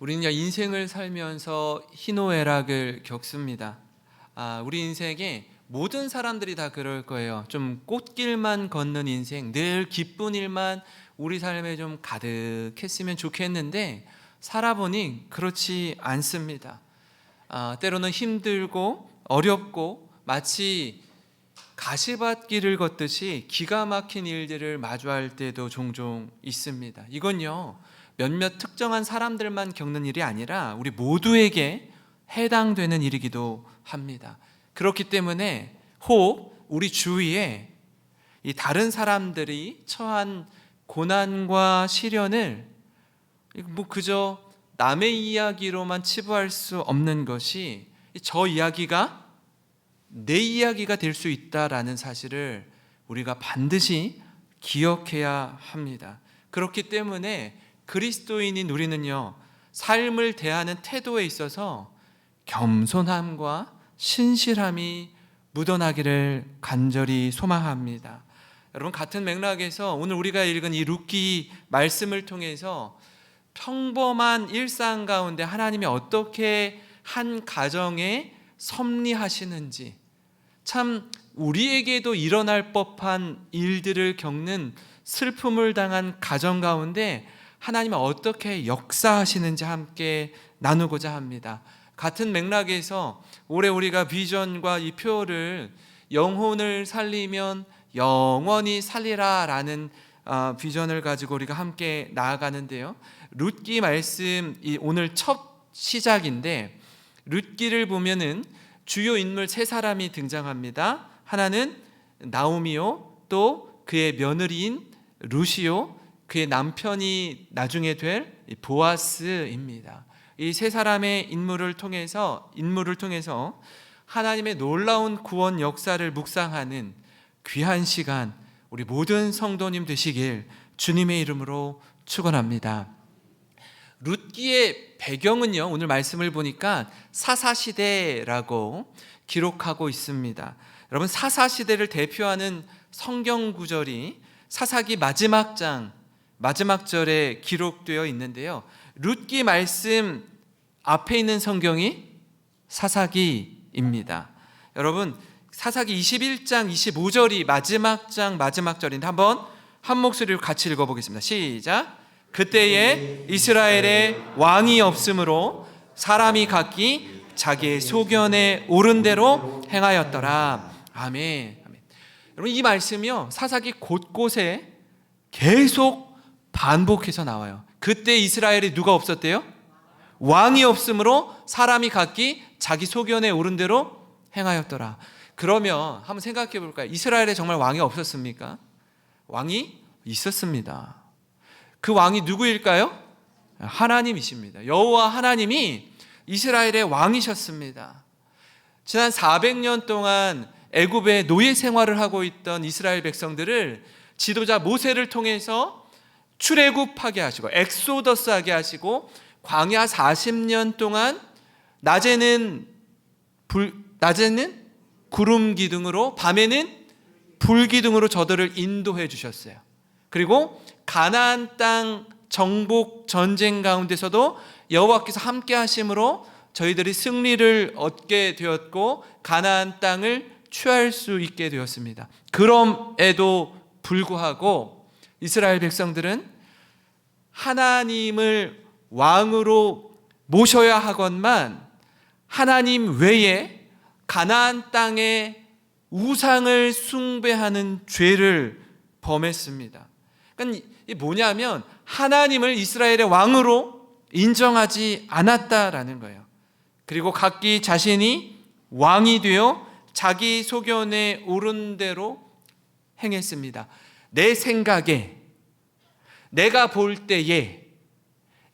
우리는 인생을 살면서 희노애락을 겪습니다. 우리 인생에 모든 사람들이 다 그럴 거예요. 좀 꽃길만 걷는 인생, 늘 기쁜 일만 우리 삶에 좀 가득했으면 좋겠는데 살아보니 그렇지 않습니다. 때로는 힘들고 어렵고 마치 가시밭길을 걷듯이 기가 막힌 일들을 마주할 때도 종종 있습니다. 이건요, 몇몇 특정한 사람들만 겪는 일이 아니라 우리 모두에게 해당되는 일이기도 합니다. 그렇기 때문에 혹 우리 주위에 이 다른 사람들이 처한 고난과 시련을 그저 남의 이야기로만 치부할 수 없는 것이 저 이야기가 내 이야기가 될 수 있다라는 사실을 우리가 반드시 기억해야 합니다. 그렇기 때문에 그리스도인인 우리는요, 삶을 대하는 태도에 있어서 겸손함과 신실함이 묻어나기를 간절히 소망합니다. 여러분, 같은 맥락에서 오늘 우리가 읽은 이 룻기 말씀을 통해서 평범한 일상 가운데 하나님이 어떻게 한 가정에 섭리하시는지, 참 우리에게도 일어날 법한 일들을 겪는 슬픔을 당한 가정 가운데 하나님은 어떻게 역사하시는지 함께 나누고자 합니다. 같은 맥락에서 올해 우리가 비전과 이 표를 영혼을 살리면 영원히 살리라 라는 비전을 가지고 우리가 함께 나아가는데요, 룻기 말씀 오늘 첫 시작인데, 룻기를 보면은 주요 인물 세 사람이 등장합니다. 하나는 나오미요, 또 그의 며느리인 룻이요, 그의 남편이 나중에 될 보아스입니다. 이 세 사람의 인물을 통해서 하나님의 놀라운 구원 역사를 묵상하는 귀한 시간, 우리 모든 성도님 되시길 주님의 이름으로 축원합니다. 룻기의 배경은요, 오늘 말씀을 보니까 사사시대라고 기록하고 있습니다. 여러분, 사사시대를 대표하는 성경 구절이 사사기 마지막 절에 기록되어 있는데요, 룻기 말씀 앞에 있는 성경이 사사기입니다. 여러분, 사사기 21장 25절이 마지막 절인데 한번 한 목소리로 같이 읽어보겠습니다. 시작. 그때에 이스라엘에 왕이 없으므로 사람이 각기 자기의 소견에 오른 대로 행하였더라. 아멘. 여러분, 이 말씀이요, 사사기 곳곳에 계속 반복해서 나와요. 그때 이스라엘에 누가 없었대요? 왕이 없으므로 사람이 각기 자기 소견에 오른 대로 행하였더라. 그러면 한번 생각해 볼까요? 이스라엘에 정말 왕이 없었습니까? 왕이 있었습니다. 그 왕이 누구일까요? 하나님이십니다. 여호와 하나님이 이스라엘의 왕이셨습니다. 지난 400년 동안 애굽의 노예 생활을 하고 있던 이스라엘 백성들을 지도자 모세를 통해서 출애굽하게 하시고 엑소더스하게 하시고 광야 40년 동안 낮에는 구름 기둥으로, 밤에는 불 기둥으로 저들을 인도해 주셨어요. 그리고 가나안 땅 정복 전쟁 가운데서도 여호와께서 함께 하심으로 저희들이 승리를 얻게 되었고 가나안 땅을 취할 수 있게 되었습니다. 그럼에도 불구하고 이스라엘 백성들은 하나님을 왕으로 모셔야 하건만 하나님 외에 가나안 땅에 우상을 숭배하는 죄를 범했습니다. 그러니까 이게 뭐냐면 하나님을 이스라엘의 왕으로 인정하지 않았다라는 거예요. 그리고 각기 자신이 왕이 되어 자기 소견에 오른 대로 행했습니다. 내 생각에, 내가 볼 때에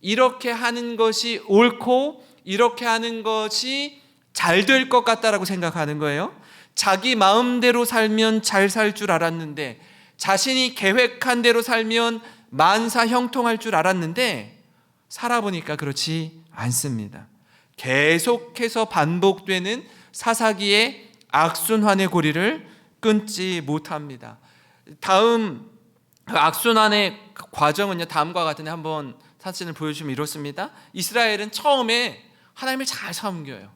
이렇게 하는 것이 옳고 이렇게 하는 것이 잘 될 것 같다라고 생각하는 거예요. 자기 마음대로 살면 잘 살 줄 알았는데, 자신이 계획한 대로 살면 만사 형통할 줄 알았는데 살아보니까 그렇지 않습니다. 계속해서 반복되는 사사기의 악순환의 고리를 끊지 못합니다. 다음 악순환의 과정은요, 다음과 같은데 한번 사진을 보여주면 이렇습니다. 이스라엘은 처음에 하나님을 잘 섬겨요.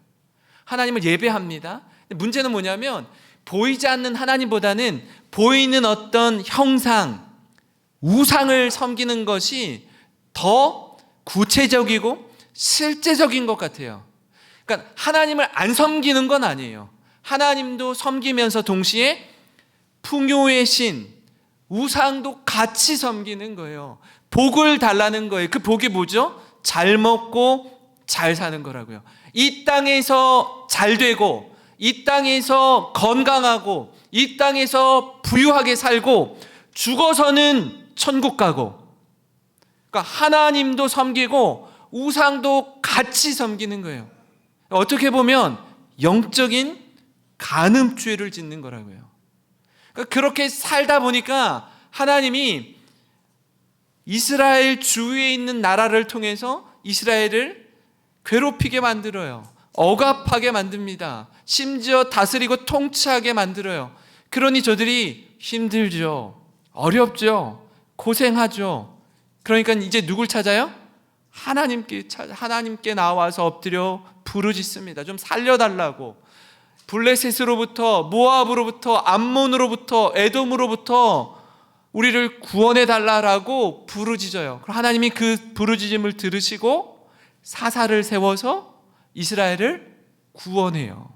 하나님을 예배합니다. 문제는 뭐냐면 보이지 않는 하나님보다는 보이는 어떤 형상, 우상을 섬기는 것이 더 구체적이고 실제적인 것 같아요. 그러니까 하나님을 안 섬기는 건 아니에요. 하나님도 섬기면서 동시에 풍요의 신, 우상도 같이 섬기는 거예요. 복을 달라는 거예요. 그 복이 뭐죠? 잘 먹고 잘 사는 거라고요. 이 땅에서 잘 되고, 이 땅에서 건강하고, 이 땅에서 부유하게 살고, 죽어서는 천국 가고. 그러니까 하나님도 섬기고 우상도 같이 섬기는 거예요. 어떻게 보면 영적인 간음죄를 짓는 거라고요. 그러니까 그렇게 살다 보니까 하나님이 이스라엘 주위에 있는 나라를 통해서 이스라엘을 괴롭히게 만들어요. 억압하게 만듭니다. 심지어 다스리고 통치하게 만들어요. 그러니 저들이 힘들죠. 어렵죠. 고생하죠. 그러니까 이제 누굴 찾아요? 하나님께 나와서 엎드려 부르짖습니다. 좀 살려달라고. 블레셋으로부터, 모압으로부터, 암몬으로부터, 에돔으로부터 우리를 구원해 달라라고 부르짖어요. 그럼 하나님이 그 부르짖음을 들으시고 사사를 세워서 이스라엘을 구원해요.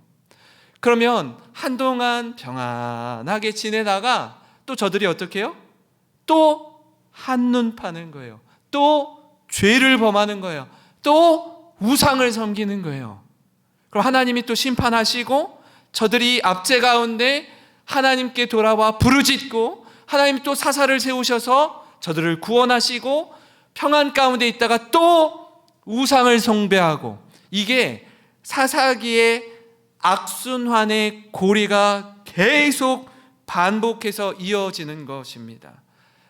그러면 한동안 평안하게 지내다가 또 저들이 어떻게 해요? 또 한눈 파는 거예요. 또 죄를 범하는 거예요. 또 우상을 섬기는 거예요. 그럼 하나님이 또 심판하시고 저들이 압제 가운데 하나님께 돌아와 부르짖고 하나님이 또 사사를 세우셔서 저들을 구원하시고 평안 가운데 있다가 또 우상을 숭배하고, 이게 사사기의 악순환의 고리가 계속 반복해서 이어지는 것입니다.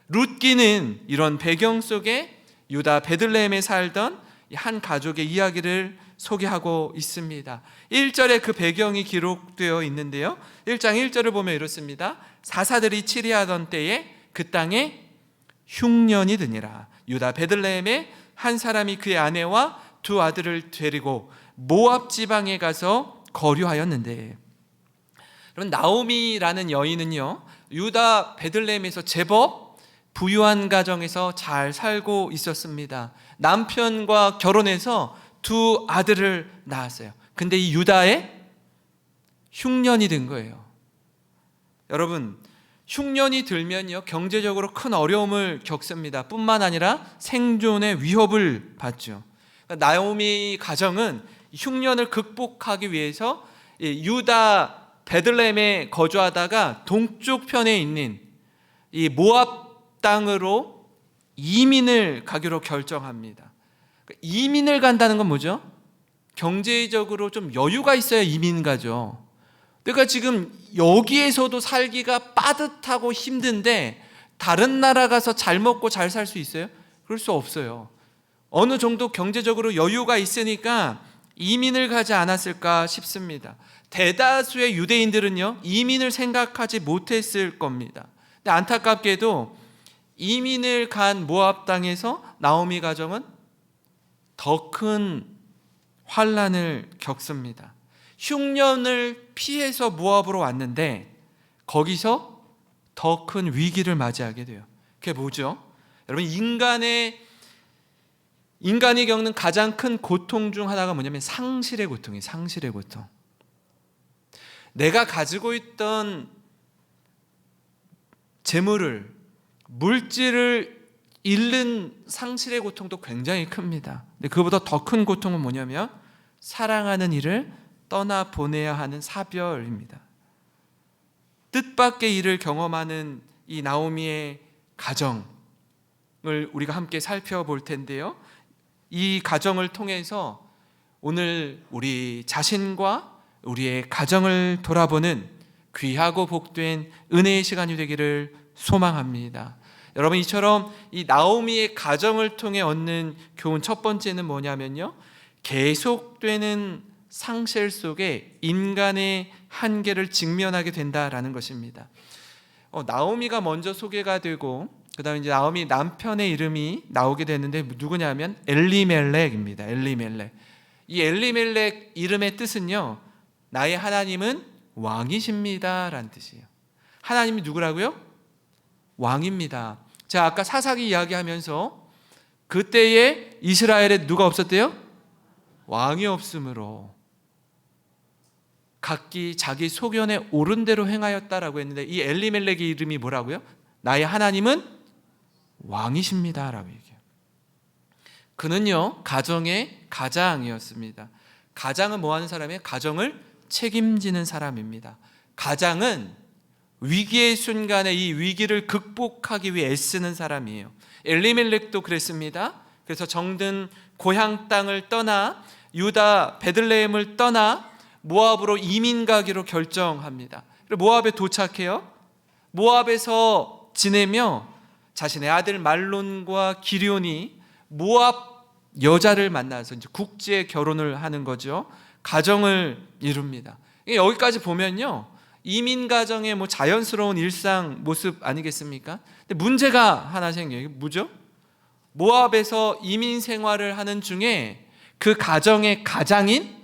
룻기는 이런 배경 속에 유다 베들레헴에 살던 한 가족의 이야기를 소개하고 있습니다. 1절에 그 배경이 기록되어 있는데요, 1장 1절을 보면 이렇습니다. 사사들이 치리하던 때에 그 땅에 흉년이 드니라. 유다 베들레헴에 한 사람이 그의 아내와 두 아들을 데리고 모압 지방에 가서 거류하였는데, 그럼 나오미라는 여인은요, 유다 베들레헴에서 제법 부유한 가정에서 잘 살고 있었습니다. 남편과 결혼해서 두 아들을 낳았어요. 근데 이 유다에 흉년이 든 거예요. 여러분, 흉년이 들면요, 경제적으로 큰 어려움을 겪습니다. 뿐만 아니라 생존의 위협을 받죠. 그러니까 나오미 가정은 흉년을 극복하기 위해서 유다 베들레헴에 거주하다가 동쪽 편에 있는 이 모압 땅으로 이민을 가기로 결정합니다. 이민을 간다는 건 뭐죠? 경제적으로 좀 여유가 있어야 이민 가죠. 그러니까 지금 여기에서도 살기가 빠듯하고 힘든데 다른 나라 가서 잘 먹고 잘 살 수 있어요? 그럴 수 없어요. 어느 정도 경제적으로 여유가 있으니까 이민을 가지 않았을까 싶습니다. 대다수의 유대인들은요, 이민을 생각하지 못했을 겁니다. 근데 안타깝게도 이민을 간 모압 땅에서 나오미 가정은 더 큰 환난을 겪습니다. 흉년을 피해서 모압으로 왔는데 거기서 더 큰 위기를 맞이하게 돼요. 그게 뭐죠? 여러분, 인간이 겪는 가장 큰 고통 중 하나가 뭐냐면 상실의 고통이에요. 상실의 고통. 내가 가지고 있던 재물을, 물질을 잃는 상실의 고통도 굉장히 큽니다. 근데 그보다 더 큰 고통은 뭐냐면 사랑하는 이를 떠나 보내야 하는 사별입니다. 뜻밖의 일을 경험하는 이 나오미의 가정을 우리가 함께 살펴볼 텐데요, 이 가정을 통해서 오늘 우리 자신과 우리의 가정을 돌아보는 귀하고 복된 은혜의 시간이 되기를 소망합니다. 여러분, 이처럼 이 나오미의 가정을 통해 얻는 교훈 첫 번째는 뭐냐면요, 계속되는 상실 속에 인간의 한계를 직면하게 된다라는 것입니다. 나오미가 먼저 소개가 되고 그다음에 이제 나오미 남편의 이름이 나오게 되는데 누구냐면 엘리멜렉입니다. 엘리멜렉. 이 엘리멜렉 이름의 뜻은요, 나의 하나님은 왕이십니다라는 뜻이에요. 하나님이 누구라고요? 왕입니다. 자, 아까 사사기 이야기하면서 그때에 이스라엘에 누가 없었대요? 왕이 없으므로 각기 자기 소견에 옳은 대로 행하였다라고 했는데, 이 엘리멜렉의 이름이 뭐라고요? 나의 하나님은 왕이십니다라고 얘기해요. 그는요, 가정의 가장이었습니다. 가장은 뭐 하는 사람이에요? 가정을 책임지는 사람입니다. 가장은 위기의 순간에 이 위기를 극복하기 위해 애쓰는 사람이에요. 엘리멜렉도 그랬습니다. 그래서 정든 고향 땅을 떠나 유다 베들레헴을 떠나 모압으로 이민 가기로 결정합니다. 모압에 도착해요. 모압에서 지내며 자신의 아들 말론과 기럧이 모압 여자를 만나서 이제 국제 결혼을 하는 거죠. 가정을 이룹니다. 여기까지 보면요, 이민 가정의 뭐 자연스러운 일상 모습 아니겠습니까? 근데 문제가 하나 생겨요. 이게 뭐죠? 모압에서 이민 생활을 하는 중에 그 가정의 가장인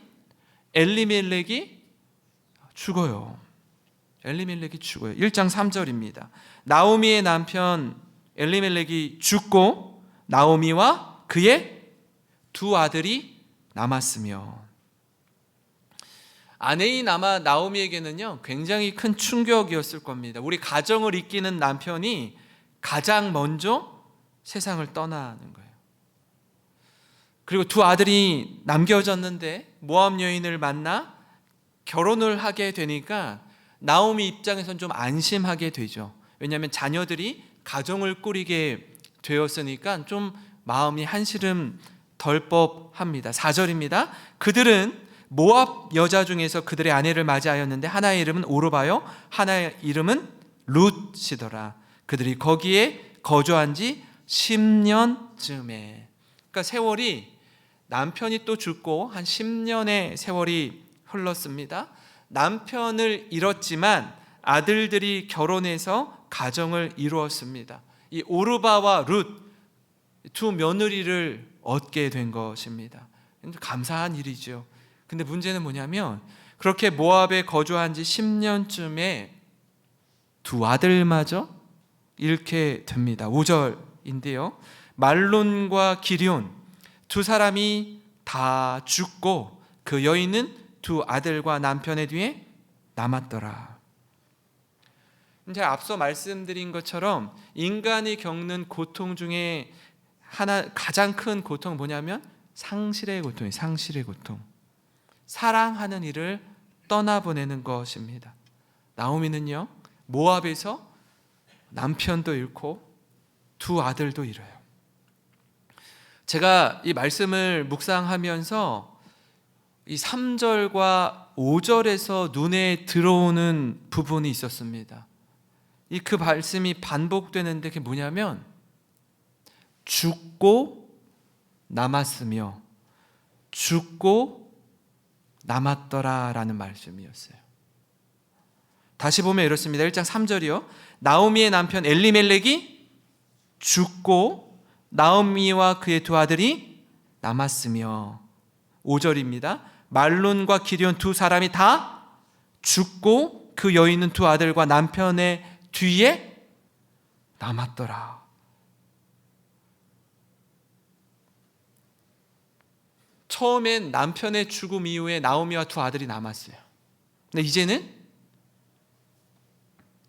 엘리멜렉이 죽어요. 엘리멜렉이 죽어요. 1장 3절입니다. 나오미의 남편 엘리멜렉이 죽고 나오미와 그의 두 아들이 남았으며, 아내인 아마 나오미에게는요 굉장히 큰 충격이었을 겁니다. 우리 가정을 이끄는 남편이 가장 먼저 세상을 떠나는 거예요. 그리고 두 아들이 남겨졌는데 모압 여인을 만나 결혼을 하게 되니까 나오미 입장에선 좀 안심하게 되죠. 왜냐하면 자녀들이 가정을 꾸리게 되었으니까 좀 마음이 한시름 덜 법합니다. 4절입니다. 그들은 모압 여자 중에서 그들의 아내를 맞이하였는데 하나의 이름은 오르바요, 하나의 이름은 룻이더라. 그들이 거기에 거주한 지 10년쯤에, 그러니까 세월이, 남편이 또 죽고 한 10년의 세월이 흘렀습니다. 남편을 잃었지만 아들들이 결혼해서 가정을 이루었습니다. 이 오르바와 룻 두 며느리를 얻게 된 것입니다. 감사한 일이죠. 근데 문제는 뭐냐면 그렇게 모압에 거주한 지 10년쯤에 두 아들마저 잃게 됩니다. 5절인데요. 말론과 기럧 두 사람이 다 죽고 그 여인은 두 아들과 남편의 뒤에 남았더라. 이제 앞서 말씀드린 것처럼 인간이 겪는 고통 중에 가장 큰 고통은 뭐냐면 상실의 고통이에요. 상실의 고통. 사랑하는 이를 떠나보내는 것입니다. 나오미는요, 모압에서 남편도 잃고 두 아들도 잃어요. 제가 이 말씀을 묵상하면서 이 3절과 5절에서 눈에 들어오는 부분이 있었습니다. 그 말씀이 반복되는데 그게 뭐냐면 죽고 남았으며 죽고 남았더라라는 말씀이었어요. 다시 보면 이렇습니다. 1장 3절이요. 나오미의 남편 엘리멜렉이 죽고 나오미와 그의 두 아들이 남았으며, 5절입니다. 말론과 기럧 두 사람이 다 죽고 그 여인은 두 아들과 남편의 뒤에 남았더라. 처음엔 남편의 죽음 이후에 나오미와 두 아들이 남았어요. 근데 이제는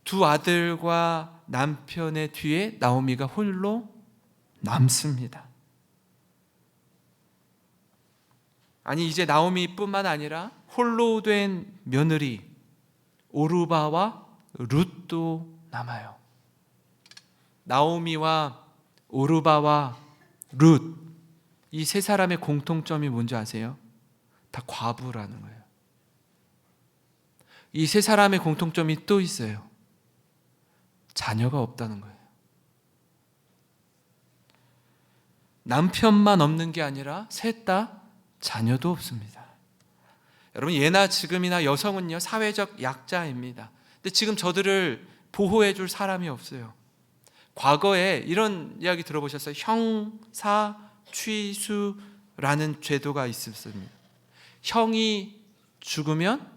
두 아들과 남편의 뒤에 나오미가 홀로 남습니다. 아니, 이제 나오미뿐만 아니라 홀로 된 며느리 오르바와 룻도 남아요. 나오미와 오르바와 룻, 이 세 사람의 공통점이 뭔지 아세요? 다 과부라는 거예요. 이 세 사람의 공통점이 또 있어요. 자녀가 없다는 거예요. 남편만 없는 게 아니라 셋 다 자녀도 없습니다. 여러분, 예나 지금이나 여성은요 사회적 약자입니다. 근데 지금 저들을 보호해 줄 사람이 없어요. 과거에 이런 이야기 들어보셨어요? 형사취수라는 제도가 있었습니다. 형이 죽으면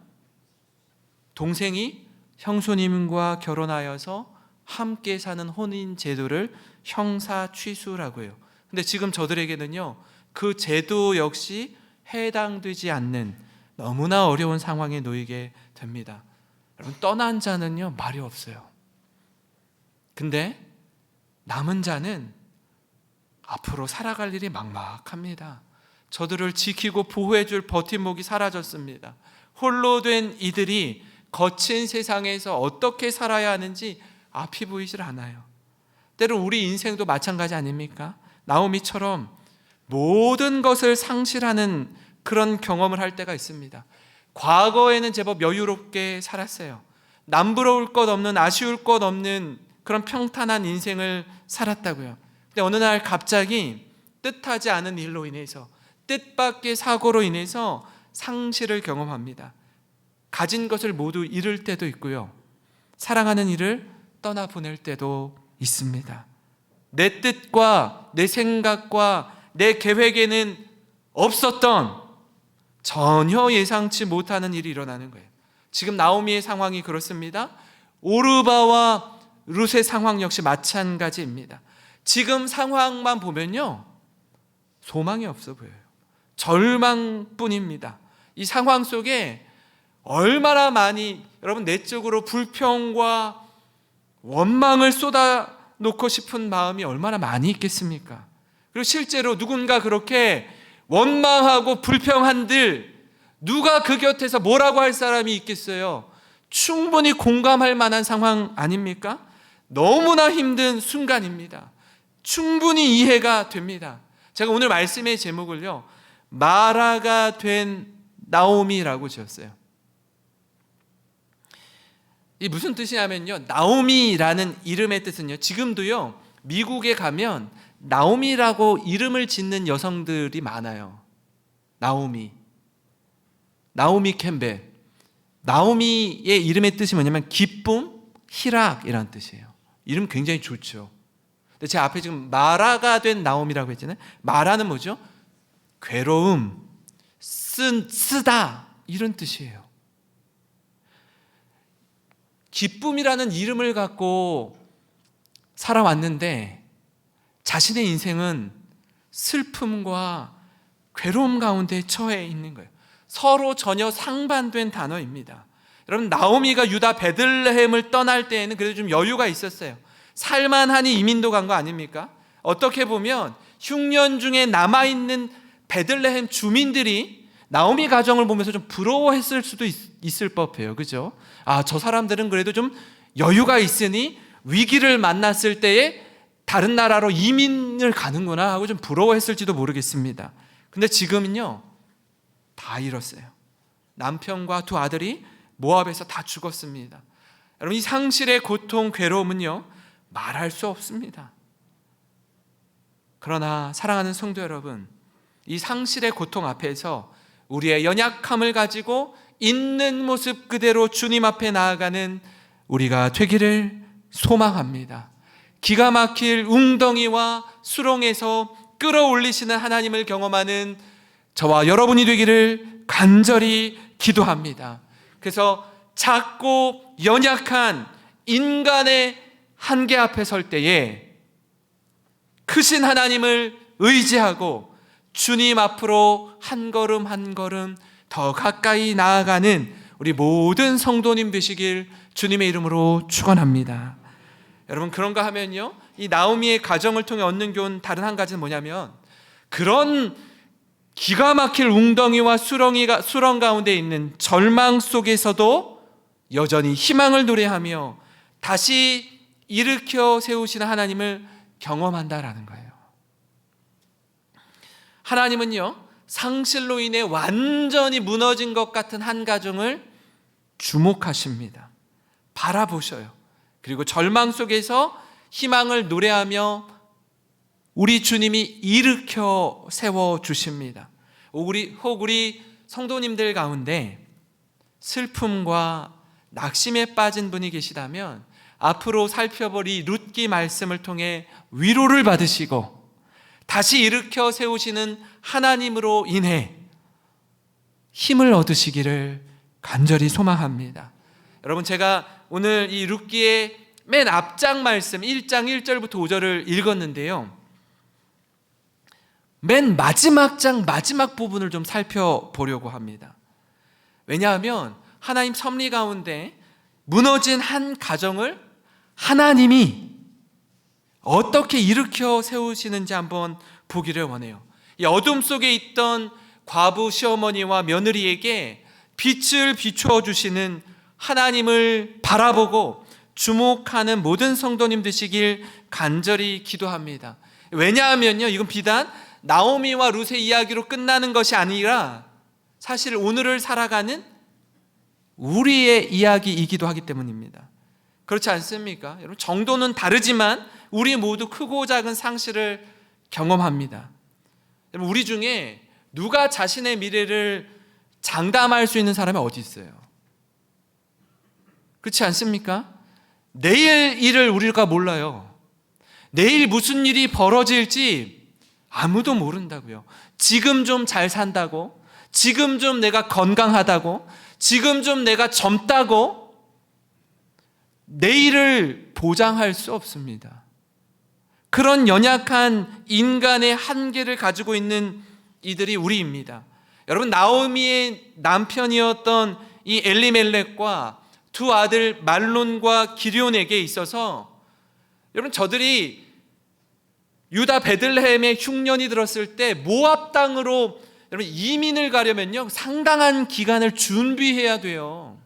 동생이 형수님과 결혼하여서 함께 사는 혼인 제도를 형사취수라고 해요. 근데 지금 저들에게는요, 그 제도 역시 해당되지 않는 너무나 어려운 상황에 놓이게 됩니다. 여러분, 떠난 자는요 말이 없어요. 근데 남은 자는 앞으로 살아갈 일이 막막합니다. 저들을 지키고 보호해줄 버팀목이 사라졌습니다. 홀로 된 이들이 거친 세상에서 어떻게 살아야 하는지 앞이 보이질 않아요. 때론 우리 인생도 마찬가지 아닙니까? 나오미처럼 모든 것을 상실하는 그런 경험을 할 때가 있습니다. 과거에는 제법 여유롭게 살았어요. 남부러울 것 없는, 아쉬울 것 없는 그런 평탄한 인생을 살았다고요. 근데 어느 날 갑자기 뜻하지 않은 일로 인해서, 뜻밖의 사고로 인해서 상실을 경험합니다. 가진 것을 모두 잃을 때도 있고요, 사랑하는 이를 떠나보낼 때도 있습니다. 내 뜻과 내 생각과 내 계획에는 없었던, 전혀 예상치 못하는 일이 일어나는 거예요. 지금 나오미의 상황이 그렇습니다. 오르바와 룻의 상황 역시 마찬가지입니다. 지금 상황만 보면요, 소망이 없어 보여요. 절망뿐입니다. 이 상황 속에 얼마나 많이 여러분 내적으로 불평과 원망을 쏟아놓고 싶은 마음이 얼마나 많이 있겠습니까? 그리고 실제로 누군가 그렇게 원망하고 불평한들 누가 그 곁에서 뭐라고 할 사람이 있겠어요? 충분히 공감할 만한 상황 아닙니까? 너무나 힘든 순간입니다. 충분히 이해가 됩니다. 제가 오늘 말씀의 제목을요, 마라가 된 나오미라고 지었어요. 이 무슨 뜻이냐면요, 나오미라는 이름의 뜻은요, 지금도요 미국에 가면 나오미라고 이름을 짓는 여성들이 많아요. 나오미 캠벨. 나오미의 이름의 뜻이 뭐냐면 기쁨, 희락이라는 뜻이에요. 이름 굉장히 좋죠. 근데 제 앞에 지금 마라가 된 나오미라고 했잖아요. 마라는 뭐죠? 괴로움, 쓰다 이런 뜻이에요. 기쁨이라는 이름을 갖고 살아왔는데 자신의 인생은 슬픔과 괴로움 가운데 처해 있는 거예요. 서로 전혀 상반된 단어입니다. 여러분, 나오미가 유다 베들레헴을 떠날 때에는 그래도 좀 여유가 있었어요. 살만하니 이민도 간 거 아닙니까? 어떻게 보면 흉년 중에 남아있는 베들레헴 주민들이 나오미 가정을 보면서 좀 부러워했을 수도 있을 법해요. 그죠? 아, 저 사람들은 그래도 좀 여유가 있으니 위기를 만났을 때에 다른 나라로 이민을 가는구나 하고 좀 부러워했을지도 모르겠습니다. 근데 지금은요, 다 잃었어요. 남편과 두 아들이 모압에서 다 죽었습니다. 여러분, 이 상실의 고통, 괴로움은요, 말할 수 없습니다. 그러나 사랑하는 성도 여러분, 이 상실의 고통 앞에서 우리의 연약함을 가지고 있는 모습 그대로 주님 앞에 나아가는 우리가 되기를 소망합니다. 기가 막힐 웅덩이와 수렁에서 끌어올리시는 하나님을 경험하는 저와 여러분이 되기를 간절히 기도합니다. 그래서 작고 연약한 인간의 한계 앞에 설 때에 크신 하나님을 의지하고 주님 앞으로 한 걸음 한 걸음 더 가까이 나아가는 우리 모든 성도님 되시길 주님의 이름으로 축원합니다. 여러분, 그런가 하면요, 이 나오미의 가정을 통해 얻는 교훈 다른 한 가지는 뭐냐면, 그런 기가 막힐 웅덩이와 수렁 가운데 있는 절망 속에서도 여전히 희망을 노래하며 다시 일으켜 세우시는 하나님을 경험한다라는 거예요. 하나님은요, 상실로 인해 완전히 무너진 것 같은 한 가정을 주목하십니다. 바라보셔요. 그리고 절망 속에서 희망을 노래하며 우리 주님이 일으켜 세워주십니다. 혹 우리 성도님들 가운데 슬픔과 낙심에 빠진 분이 계시다면 앞으로 살펴볼 이 룻기 말씀을 통해 위로를 받으시고 다시 일으켜 세우시는 하나님으로 인해 힘을 얻으시기를 간절히 소망합니다. 여러분, 제가 오늘 이 룻기의 맨 앞장 말씀 1장 1절부터 5절을 읽었는데요, 맨 마지막 장 마지막 부분을 좀 살펴보려고 합니다. 왜냐하면 하나님 섭리 가운데 무너진 한 가정을 하나님이 어떻게 일으켜 세우시는지 한번 보기를 원해요. 이 어둠 속에 있던 과부 시어머니와 며느리에게 빛을 비추어 주시는 하나님을 바라보고 주목하는 모든 성도님 되시길 간절히 기도합니다. 왜냐하면요, 이건 비단 나오미와 룻의 이야기로 끝나는 것이 아니라 사실 오늘을 살아가는 우리의 이야기이기도 하기 때문입니다. 그렇지 않습니까? 여러분, 정도는 다르지만 우리 모두 크고 작은 상실을 경험합니다. 여러분, 우리 중에 누가 자신의 미래를 장담할 수 있는 사람이 어디 있어요? 그렇지 않습니까? 내일 일을 우리가 몰라요. 내일 무슨 일이 벌어질지 아무도 모른다고요. 지금 좀 잘 산다고, 지금 좀 내가 건강하다고, 지금 좀 내가 젊다고 내일을 보장할 수 없습니다. 그런 연약한 인간의 한계를 가지고 있는 이들이 우리입니다. 여러분, 나오미의 남편이었던 이 엘리멜렉과 두 아들 말론과 기럧에게 있어서 여러분, 저들이 유다 베들레헴에 흉년이 들었을 때 모압 땅으로 여러분 이민을 가려면요 상당한 기간을 준비해야 돼요.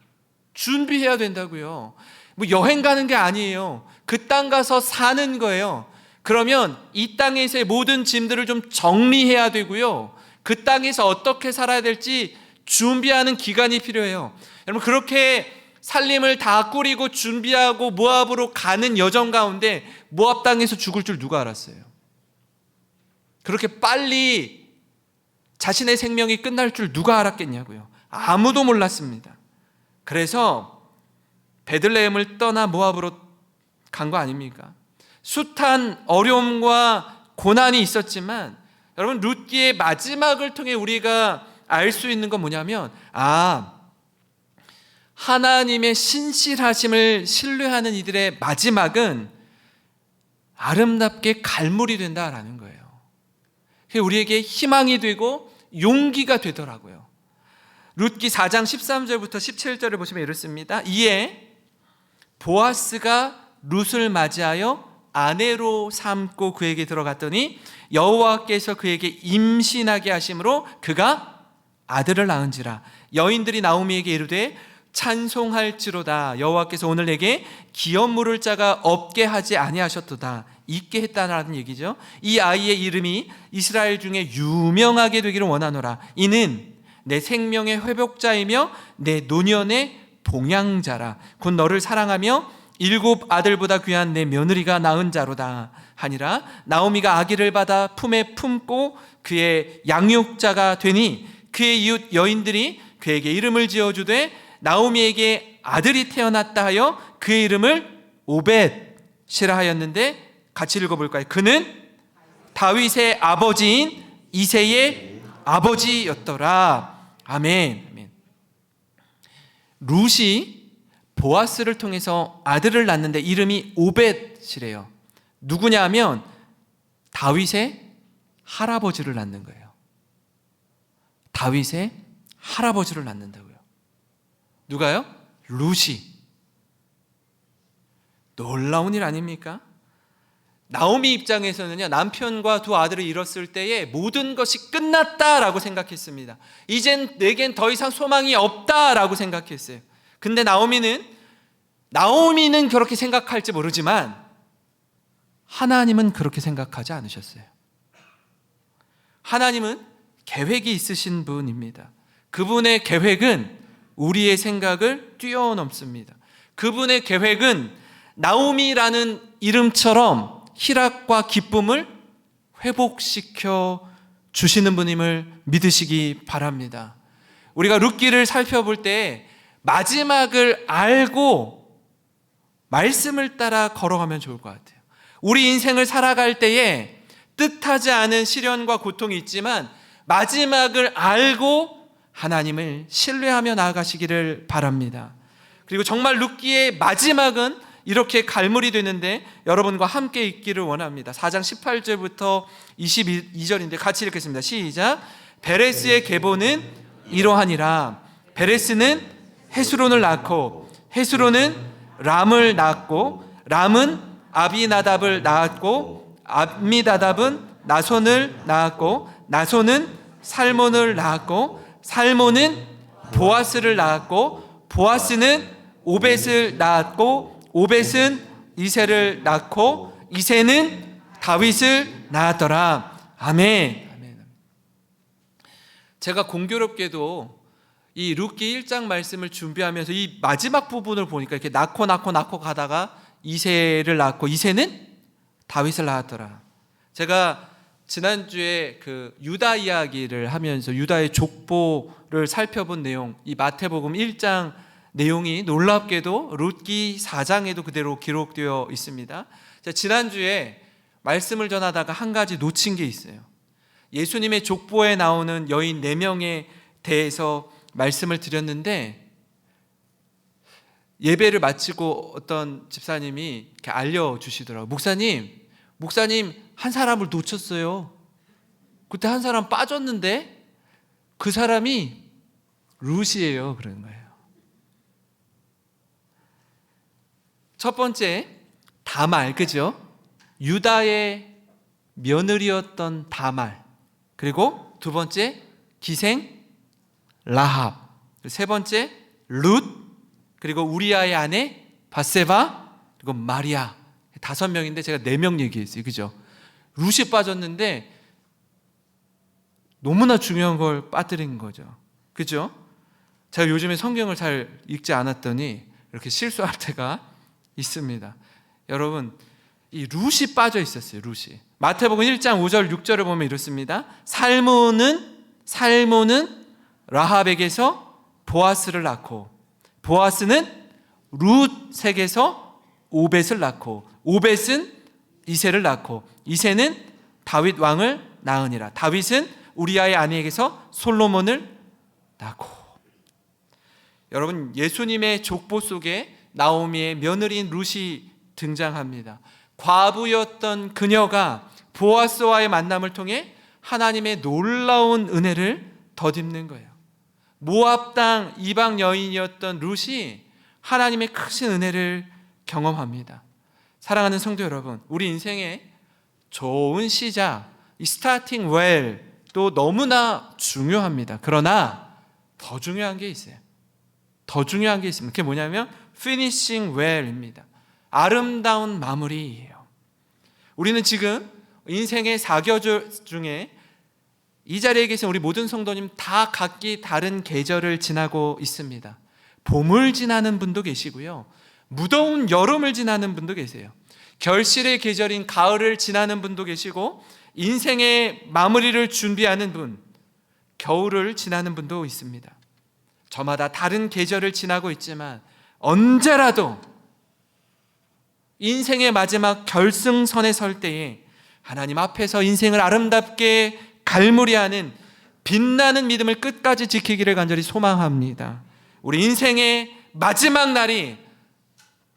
준비해야 된다고요. 뭐 여행 가는 게 아니에요. 그 땅 가서 사는 거예요. 그러면 이 땅에서의 모든 짐들을 좀 정리해야 되고요, 그 땅에서 어떻게 살아야 될지 준비하는 기간이 필요해요. 여러분, 그렇게 살림을 다 꾸리고 준비하고 모압으로 가는 여정 가운데 모압 땅에서 죽을 줄 누가 알았어요? 그렇게 빨리 자신의 생명이 끝날 줄 누가 알았겠냐고요. 아무도 몰랐습니다. 그래서 베들레헴을 떠나 모압으로 간 거 아닙니까? 숱한 어려움과 고난이 있었지만 여러분, 룻기의 마지막을 통해 우리가 알 수 있는 건 뭐냐면, 하나님의 신실하심을 신뢰하는 이들의 마지막은 아름답게 갈물이 된다라는 거예요. 그게 우리에게 희망이 되고 용기가 되더라고요. 룻기 4장 13절부터 17절을 보시면 이렇습니다. 이에 보아스가 룻을 맞이하여 아내로 삼고 그에게 들어갔더니 여호와께서 그에게 임신하게 하심으로 그가 아들을 낳은지라. 여인들이 나오미에게 이르되 찬송할지로다, 여호와께서 오늘 내게 기업 물을 자가 없게 하지 아니하셨도다. 있게 했다라는 얘기죠. 이 아이의 이름이 이스라엘 중에 유명하게 되기를 원하노라. 이는 내 생명의 회복자이며 내 노년의 봉양자라. 곧 너를 사랑하며 7 아들보다 귀한 내 며느리가 낳은 자로다 하니라. 나오미가 아기를 받아 품에 품고 그의 양육자가 되니 그의 이웃 여인들이 그에게 이름을 지어주되 나오미에게 아들이 태어났다 하여 그의 이름을 오벳이라 하였는데, 같이 읽어볼까요? 그는 다윗의 아버지인 이새의 아버지였더라. 아멘. 아멘. 룻이 보아스를 통해서 아들을 낳는데 이름이 오벳이래요. 누구냐면 다윗의 할아버지를 낳는 거예요. 다윗의 할아버지를 낳는다고요. 누가요? 룻이. 놀라운 일 아닙니까? 나오미 입장에서는요, 남편과 두 아들을 잃었을 때에 모든 것이 끝났다라고 생각했습니다. 이젠 내겐 더 이상 소망이 없다라고 생각했어요. 근데 나오미는 그렇게 생각할지 모르지만 하나님은 그렇게 생각하지 않으셨어요. 하나님은 계획이 있으신 분입니다. 그분의 계획은 우리의 생각을 뛰어넘습니다. 그분의 계획은 나오미라는 이름처럼 희락과 기쁨을 회복시켜 주시는 분임을 믿으시기 바랍니다. 우리가 룻기를 살펴볼 때 마지막을 알고 말씀을 따라 걸어가면 좋을 것 같아요. 우리 인생을 살아갈 때에 뜻하지 않은 시련과 고통이 있지만 마지막을 알고 하나님을 신뢰하며 나아가시기를 바랍니다. 그리고 정말 룻기의 마지막은 이렇게 갈물이 되는데 여러분과 함께 있기를 원합니다. 4장 18절부터 22절인데 같이 읽겠습니다. 시작. 베레스의 계보는 이러하니라. 베레스는 헤스론을 낳고 헤스론은 람을 낳았고 람은 아비나답을 낳았고 아미나답은 나손을 낳았고 나손은 살몬을 낳았고 살몬은 보아스를 낳았고 보아스는 오벳을 낳았고 오벳은 이새를 낳고 이새는 다윗을 낳았더라. 아멘. 제가 공교롭게도 이 룻기 1장 말씀을 준비하면서 이 마지막 부분을 보니까 이렇게 낳고 가다가 이새를 낳고 이새는 다윗을 낳았더라. 제가 지난주에 그 유다 이야기를 하면서 유다의 족보를 살펴본 내용, 이 마태복음 1장 내용이 놀랍게도 룻기 4장에도 그대로 기록되어 있습니다. 지난주에 말씀을 전하다가 한 가지 놓친 게 있어요. 예수님의 족보에 나오는 여인 4명에 대해서 말씀을 드렸는데 예배를 마치고 어떤 집사님이 이렇게 알려주시더라고요. 목사님 한 사람을 놓쳤어요. 그때 한 사람 빠졌는데 그 사람이 룻이에요. 그런 거예요. 첫 번째 다말, 그죠? 유다의 며느리였던 다말. 그리고 두 번째 기생 라합. 세 번째 룻. 그리고 우리아의 아내 바세바. 그리고 마리아. 5명인데 제가 4명 얘기했어요. 그죠? 룻이 빠졌는데 너무나 중요한 걸 빠뜨린 거죠. 그죠? 제가 요즘에 성경을 잘 읽지 않았더니 이렇게 실수할 때가 있습니다. 여러분, 이 룻이 빠져 있었어요. 룻이. 마태복음 1장 5절 6절을 보면 이렇습니다. 살몬은 라합에게서 보아스를 낳고 보아스는 룻에게서 오벳을 낳고 오벳은 이새를 낳고 이새는 다윗 왕을 낳으니라. 다윗은 우리아의 아내에게서 솔로몬을 낳고. 여러분, 예수님의 족보 속에 나오미의 며느리인 룻이 등장합니다. 과부였던 그녀가 보아스와의 만남을 통해 하나님의 놀라운 은혜를 덧입는 거예요. 모압 땅 이방 여인이었던 룻이 하나님의 크신 은혜를 경험합니다. 사랑하는 성도 여러분, 우리 인생의 좋은 시작, 이 스타팅 웰도 너무나 중요합니다. 그러나 더 중요한 게 있어요. 더 중요한 게 있습니다. 그게 뭐냐면 finishing well입니다. 아름다운 마무리예요. 우리는 지금 인생의 4계절 중에 이 자리에 계신 우리 모든 성도님 다 각기 다른 계절을 지나고 있습니다. 봄을 지나는 분도 계시고요. 무더운 여름을 지나는 분도 계세요. 결실의 계절인 가을을 지나는 분도 계시고 인생의 마무리를 준비하는 분, 겨울을 지나는 분도 있습니다. 저마다 다른 계절을 지나고 있지만 언제라도 인생의 마지막 결승선에 설 때에 하나님 앞에서 인생을 아름답게 갈무리하는 빛나는 믿음을 끝까지 지키기를 간절히 소망합니다. 우리 인생의 마지막 날이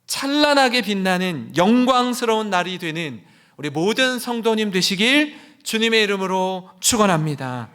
찬란하게 빛나는 영광스러운 날이 되는 우리 모든 성도님 되시길 주님의 이름으로 축원합니다.